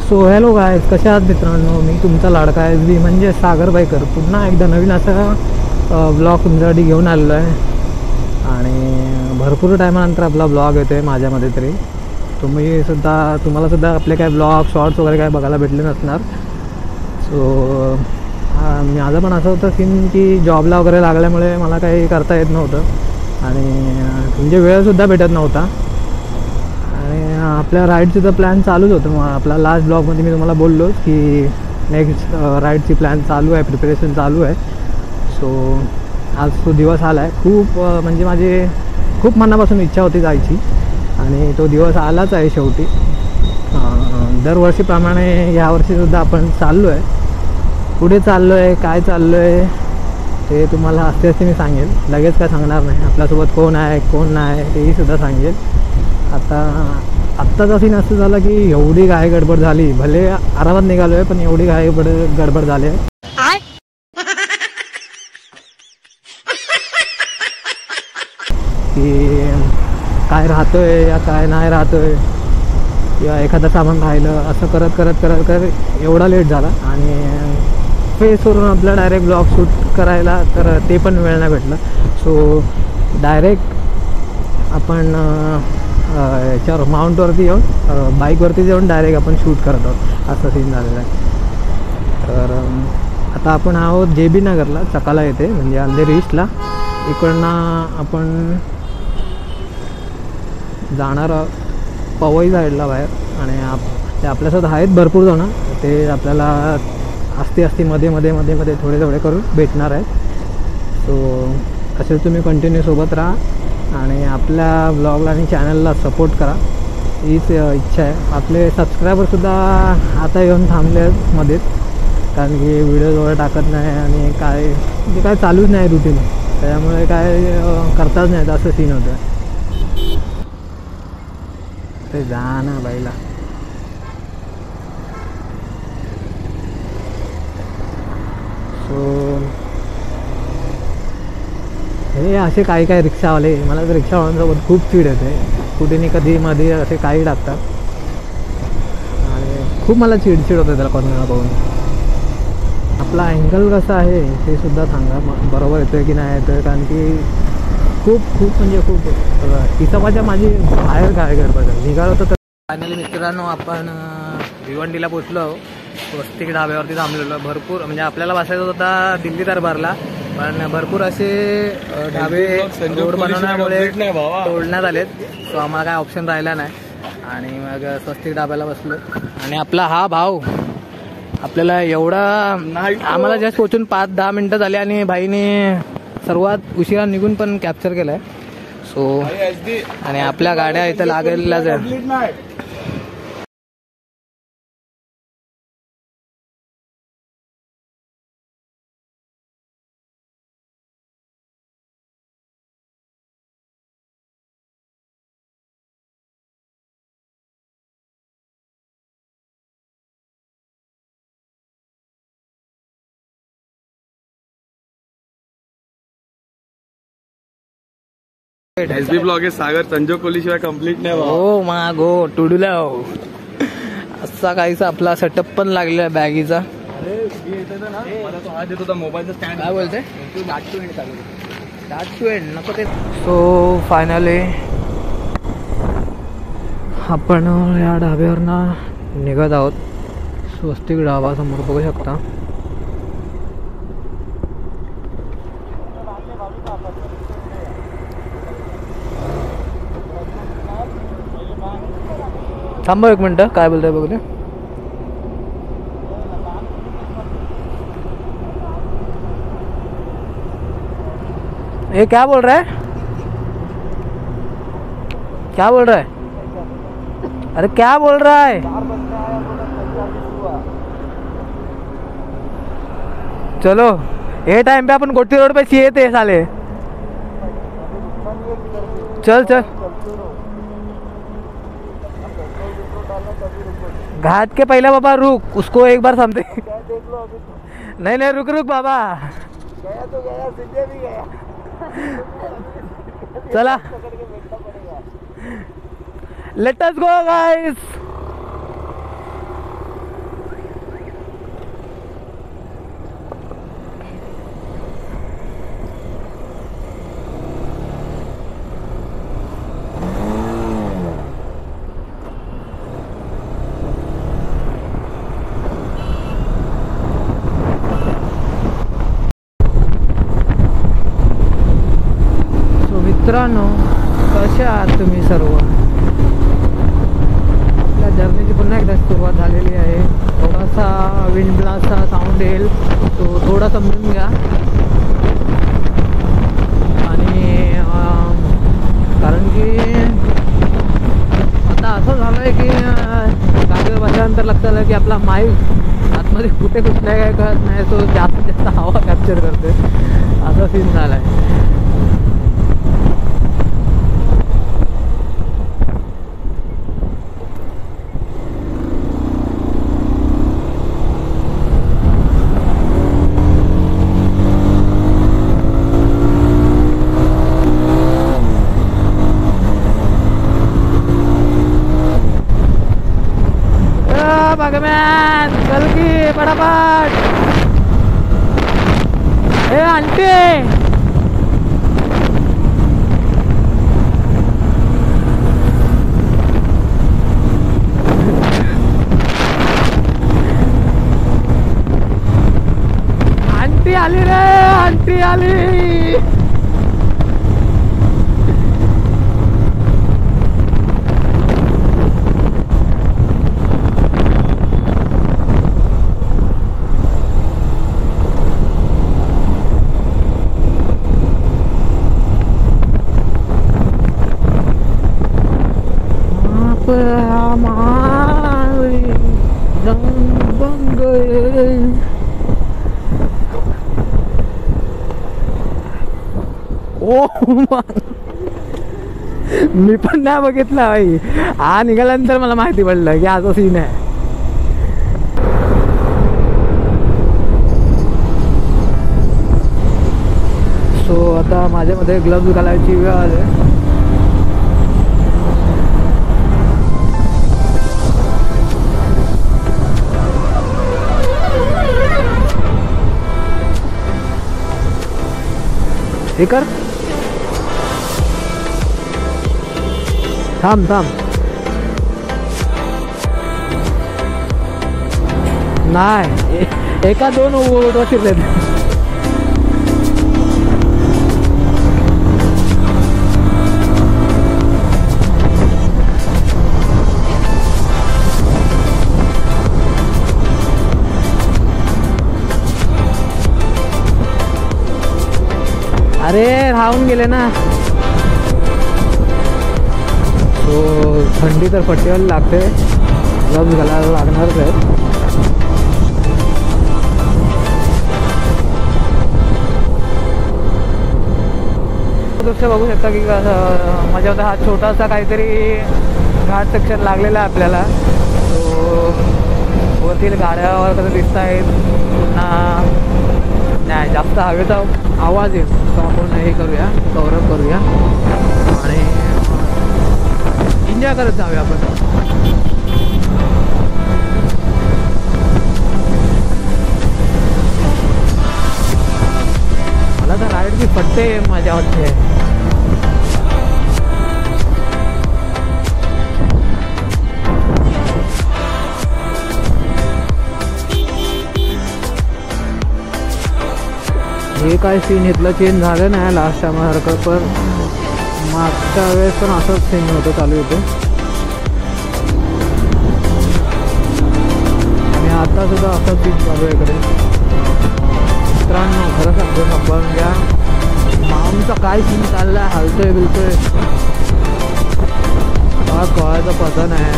So hello guys, कशा आहात मित्रांनो? मी तुमचा लाडका एस बी म्हणजे सागर बाईकर पुन्हा एकदा नवीन असा ब्लॉग तुमच्यासाठी घेऊन आलेलो आहे. आणि भरपूर टायमानंतर आपला ब्लॉग येतो आहे माझ्यामध्ये तरी. तुम्हाला सुद्धा आपले काय ब्लॉग शॉर्ट्स वगैरे काय बघायला भेटले नसणार. सो माझं पण असं होतं सीन की जॉबला वगैरे लागल्यामुळे मला काही करता येत नव्हतं आणि म्हणजे वेळसुद्धा भेटत नव्हता. आणि आपल्या राईडचं प्लॅन चालूच होतं. मग आपला लास्ट ब्लॉगमध्ये मी तुम्हाला बोललो की नेक्स्ट राईडची प्लॅन चालू आहे, प्रिपरेशन चालू आहे. सो आज तो दिवस आला आहे. म्हणजे माझी खूप मनापासून इच्छा होती जायची आणि तो दिवस आलाच आहे शेवटी. दरवर्षीप्रमाणे यावर्षीसुद्धा आपण चाललो आहे. पुढे चाललो आहे, काय चाललो आहे ते तुम्हाला असते मी सांगेल. लगेच काय सांगणार नाही. आपल्यासोबत कोण आहे कोण नाही तेही सुद्धा सांगेल. आत्ताचा सीन असं झालं की एवढी घाई गडबड झाली. भले आरामात निघालो आहे पण एवढी घाई गडबड झाली आहे की काय राहतोय या काय नाही राहतोय किंवा एखादं सामान राहिलं असं करत करत करत करत एवढा लेट झाला. आणि फेसवरून आपला डायरेक्ट ब्लॉग शूट करायला तर ते पण वेळ नाही भेटला. सो डायरेक्ट आपण याच्यावर माउंटवरती येऊन बाईकवरती येऊन डायरेक्ट आपण शूट करत आहोत, असं सीन झालेलं आहे. तर आता आपण आहोत JB नगरला, चकाला येते म्हणजे अंधेरी ईस्टला. इकडनं आपण जाणार पवई साईडला बाहेर. आणि ते आपल्यासोबत आहेत भरपूर जणं. ते आपल्याला असती मध्ये मध्ये मध्ये मध्ये थोडे थोडे करून भेटणार आहेत. सो असेच तुम्ही कंटिन्यू सोबत राहा आणि आपल्या ब्लॉगला आणि चॅनलला सपोर्ट करा, हीच इच्छा आहे. आपले सबस्क्रायबरसुद्धा आता येऊन थांबले आहेत मध्येच, कारण की व्हिडिओज वगैरे टाकत नाही आणि काय चालूच नाही रुटीन, त्याच्यामुळे काय करताच नाही असं सीन होतं. ते जा ना बाईला. सो हे असे काही रिक्षावाले, मला तर रिक्षावाल्यांसोबत खूप चीड येते. कुठे कधी मध्ये असे काही टाकतात आणि खूप मला चिडचिड होते त्याला कोणाला पाहून. आपला अँगल कसा आहे ते सुद्धा सांगा, बरोबर येतो आहे की नाही येतो आहे, कारण की खूप म्हणजे खूप हिसाबाच्या माझी बाहेर काय गडबड निघालं होतं. तर फायनली मित्रांनो आपण भिवंडीला पोचलो. स्वस्तिक ढाब्यावरती थांबलेलो. भरपूर म्हणजे आपल्याला बसायचं होता दिल्ली दरबारला, पण भरपूर असे ढाबे रोड बनवण्यामुळे तोडण्यात आलेत. सो आम्हाला काय ऑप्शन राहिला नाही आणि मग स्वस्तिक ढाब्याला बसलो. आणि आपला हा भाऊ आपल्याला एवढा आम्हाला जस्ट पोचून 5-10 मिनटं झाली आणि भाईने सर्वात उशिरा निघून पण कॅप्चर केलं आहे. सो आणि आपल्या गाड्या इथं लागलेल्याच आहे. SB ब्लॉग आहे. सागर संजोग कोहलीशिवाय कम्प्लीट नाही. हो मागो टुडूला असा काहीसा आपला सेटअप पण लागलेला आहे बॅगीचा. मोबाईलचा स्टँड काय बोलते नको ते. सो फायनली आपण या ढाब्यावरनं निघत आहोत. स्वस्तिक ढाबा समोर बघू शकता. थांबा एक मिनटं, काय बोलताय बघू दे. ये क्या बोल रहा है, क्या बोल रहा है? अरे क्या बोल रहा है? चलो ये टाइम पे अपन गोटी रोड पे चाहिए थे साले. चल चल घाट के पहले बाबा रुक, उसको एक बार समझे. नहीं रुक बाबा. गया तो गया, सीधे भी गया. चला लेट अस गो गाइस. मित्रांनो, कसे आहात तुम्ही सर्व? आपल्या जर्नीची पुन्हा एकदा सुरुवात झालेली आहे. थोडासा विंड ब्लास्टचा साऊंड येईल, तो थोडा समजून घ्या. आणि कारण की आता असं झालं आहे की गाडीवर बसल्यानंतर लक्षात आलं की आपला माईक आतमध्ये कुठे कुठल्या काय कळत नाही, तो जास्तीत जास्त हवा कॅप्चर करते. असा सीन झाला आहे. भगवान चल की पटापट. ए आंटी, आंटी आली रे, आंटी आली. मी पण नाही बघितला भाई. हा निघाल्यानंतर मला माहिती पडलं की असं सीन आहे. सो आता माझ्यामध्ये ग्लव्ज घालायची वेळ आली. हे कर, थांब थांब. नाही, एका दोन ओढ शिरलेत. अरे राहून गेले ना. तो थंडी तर फटेल लागते, ग्लव्ज घालायला लागणारच आहे. दृश्य बघू शकता की माझ्यामध्ये हा छोटासा काहीतरी घाट सेक्शन लागलेला आहे आपल्याला. तो वरतील गाड्यावर कसं दिसत आहेत, पुन्हा नाही जास्त हवेचा आवाज येईल तो आपण हे करूया, कव्हरअप करूया आणि एन्जॉय करत जाऊया आपण. मला तर राईडची फट्टे मजा वाटते. हे काय सीन इथलं चेंज झालं नाही लास्ट टाइमासारखं, पण मागच्या वेळेस पण असंच सीन होतं चालू होतं. आणि आता सुद्धा असंच सीन चालू आहे इकडे. मित्रांनो खरं सांगतो, आपण घ्या आमचा काय सीन चाललाय, हलतोय बिलतोय का कळायचा पता नाही.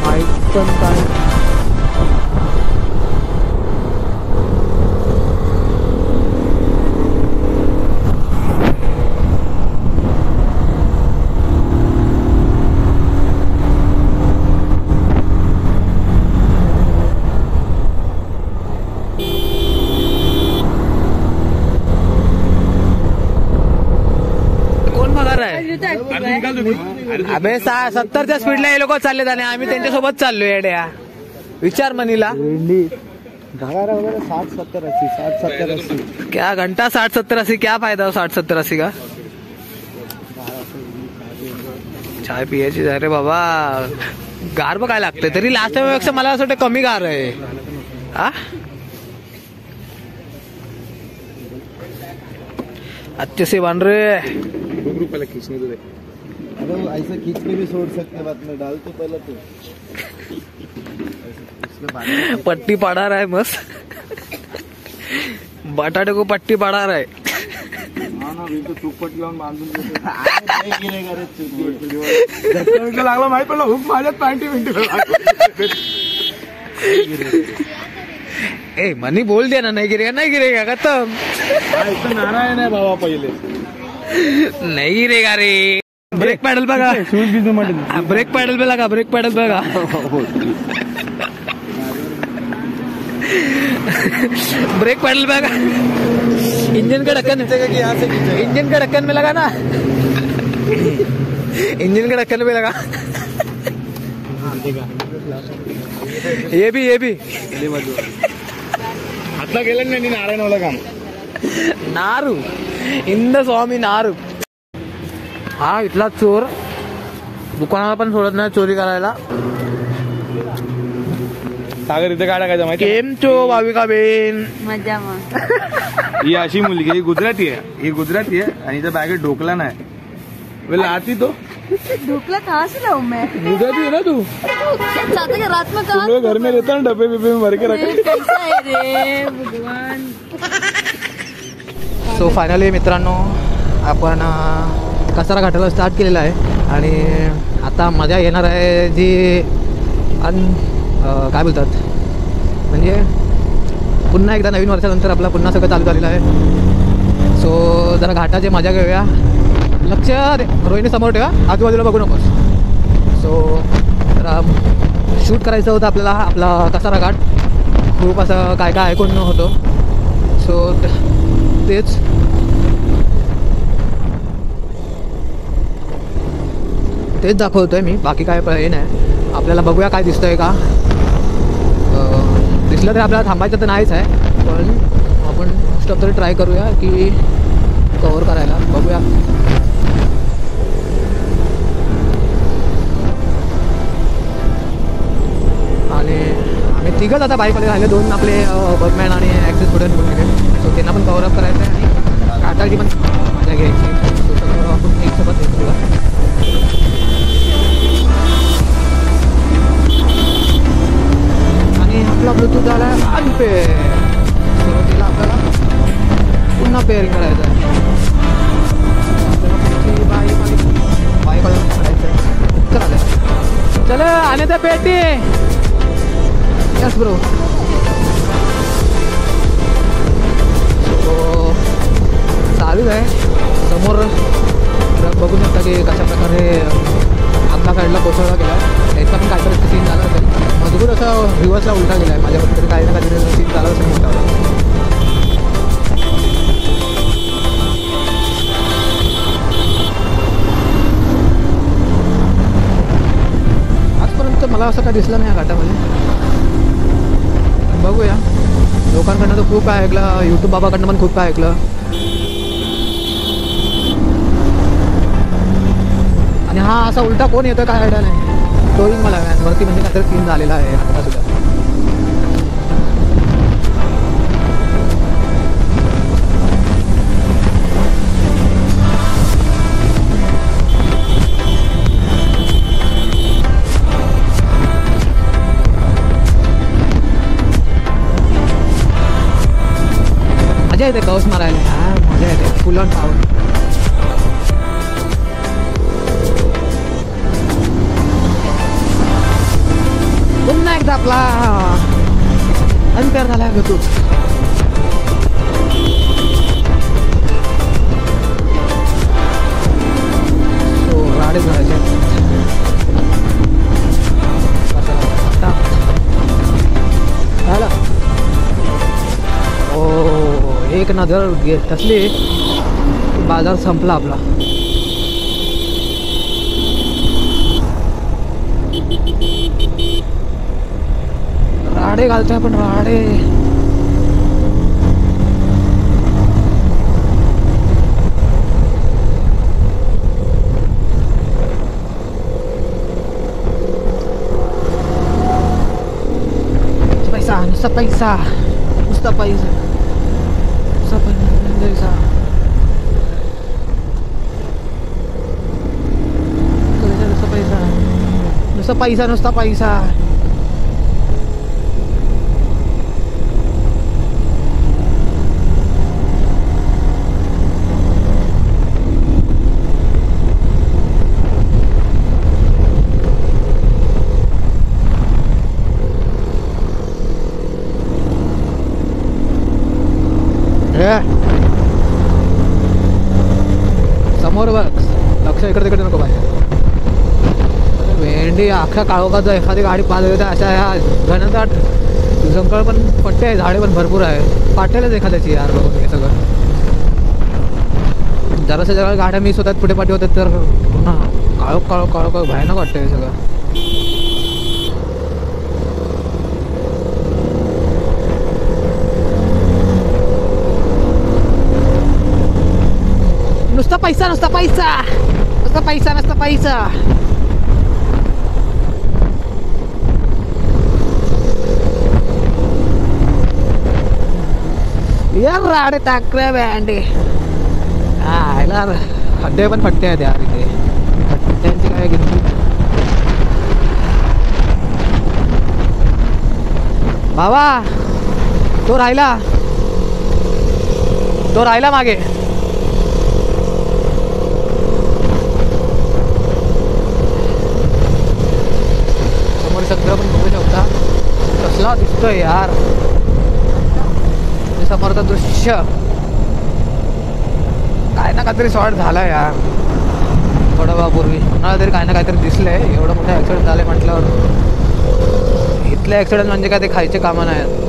माईक पण काय अबे 70च्या स्पीडला हे लोक चाललेत आणि आम्ही त्यांच्यासोबत चाललोय. येड्या विचार मनीला 60-70-80 क्या घंटा 60-70-80 क्या फायदा हो 60-70-80 का. चाय पियाची रे बाबा. गार बघायला लागतंय तरी लास्ट टाइमपेक्षा मला असं वाटतं कमी गार आहे. हा अच्छे से बन रहे. पहले खींचने तो दे। अरे वो ऐसा खींच के भी छोड़ सकते बाद में, डाल तो पहले तो पट्टी पड़ा रहा है मस्त, बटाटे को पट्टी पड़ा रहा है। हाँ ना, अभी तो तूप पट्टी लावून बांधून देतो. नाही गिरेगा रे चुकी. झटका लागला माहित पडलं, हुक माझ्यात 90 मिनिटं ए मनी बोल दिया ना, नहीं गिरेगा खत्म. इथं नारायण आहे बाबा पहिले. नहीं गिरेगा रे. ब्रेक पैडल बघा, शूज बिजू मध्ये ब्रेक पैडल पे लगा, ब्रेक पैडल बघा. ब्रेक पैडल बघा. इंजन का ढक्कन, इंजन का ढक्कन में लगा ना, इंजन का ढक्कन में लगा. ये भी आता गेलं नाही नारायणवाला काम. नारू इंद स्वामी नारू. हा इथला चोर दुकानाला पण सोडत नाही चोरी करायला. सागर इथे काय टाकायचं माहिती? केम चो भाविका बेन. मजा मग. ही अशी मुलगी, ही गुजराती आहे, आणि हिच्या बॅगेत ढोकला नाही. वेल आती तो ढोकला कहाँ से लाऊं मैं? गुजराती है ना तू? चाहते कि रात में तुम कहाँ लोग घर में रहता है, डब्बे बिब्बे में भर के रखा. कैसा है रे भगवान. सो फायनली मित्रांनो, आपण कसारा घाटाला स्टार्ट केलेला आहे आणि आता मजा येणार आहे जी काय बोलतात, म्हणजे पुन्हा एकदा नवीन वर्षानंतर आपला पुन्हा सगळं चालू झालेलं आहे. सो जरा घाटाची मजा घेऊया. लक्ष रोहिणी समोर ठेवा, आजूबाजूला बघू नकोस. सो जरा शूट करायचं होतं आपल्याला आपला कसारा घाट. खूप असं काय काय ऐकून होतं. सो तेच दाखवतोय मी, बाकी काय हे नाही. आपल्याला बघूया काय दिसतंय का. दिसलं तरी आपल्याला थांबायचं तर नाहीच आहे, पण आपण स्टॉप तरी ट्राय करूया की कव्हर करायला. बघूया. आणि आम्ही तिघंच आता बाईकमध्ये राहिले, 2 आपले बर्गमॅन आणि ॲक्सेस स्टुडंट म्हणून गेले. सो त्यांना पण कव्हर अप करायचं आहे आणि काटाची पण मजा घ्यायची. सो सगळं आपण एकसोबत घेऊया. आणि आपला ब्लूटूथ झाला आहे अनपेअर. सुरुवातीला आपल्याला पुन्हा पेअरिंग करायचं आहे. बाईकवाला करायचं आहे. करायचं. चल आने त्या पेटी. Yes bro. चालू आहे. समोर ट्रक बघू शकता की कशा प्रकारे आपला साईडला कोसळला गेला. त्याचा पण काहीतरी सीन झाला असेल. मजबूत असा रिव्हर्सला उलटा गेला आहे. माझ्याकडे तरी काही ना काहीतरी सीन झाला असेल मोठा. आजपर्यंत मला असं काय दिसलं नाही या घाटामध्ये. बघूया. लोकांकडनं तर खूप काय ऐकलं, यूट्यूब बाबाकडनं पण खूप काय ऐकलं. आणि हा असा उलटा कोण येतोय काय आयडिया नाही. टोईंग मला वरती म्हणजे काहीतरी सीन झालेला आहे आता सुद्धा. मजा येते कवच मारायला. हा मजा येते फुल ऑन पावर. पुन्हा एकदा आपला अंतर झाला आहे. तू राडे करायचे. ओ एक नजर कसली बाजार संपला आपला. राडे घालतोय आपण राडे. पैसा नुसता पैसा नुसता पैसा नुसता पैसा. नुसता पैसा. समोर बघ, लक्ष इकडे तिकडे नको पाहिजे. भेंडी अख्ख्या काळोखात एखादी गाडी पास होते अशा ह्या घनदाट जंगल पण पट्टे आहे, झाडे पण भरपूर आहे. पाठेलच एखाद्याची यार बघून हे सगळं. जराशा जरा गाड्या मिस होतात, पुढे पाठी होतात तर पुन्हा काळोख भयानक वाटतं हे सगळं. नुसता पैसा नुसता पैसा नुसता पैसा नुसता पैसा. यार राडे टाकरे बँडे यार, खड्डे पण फट्टे आहेत यार इथे. खड्ड्यांची काय किती. बाबा तो राहिला मागे. सगळं पण बघू शकता कसला दिसतोय यार समोरचं दृश्य. काय ना काहीतरी शॉर्ट झाला यार थोडा वेळापूर्वी. कोणाला तरी काय ना काहीतरी दिसलंय. एवढं मोठं ॲक्सिडेंट झालंय म्हटल्यावर इथले ॲक्सिडेंट म्हणजे काय ते खायचे कामं नाहीत.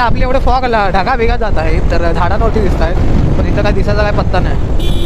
आपले एवढे फॉग ढगा भेगा जात आहे तर झाडांवरती दिसत आहेत, पण इथं काय दिसायचा काय पत्ता नाही.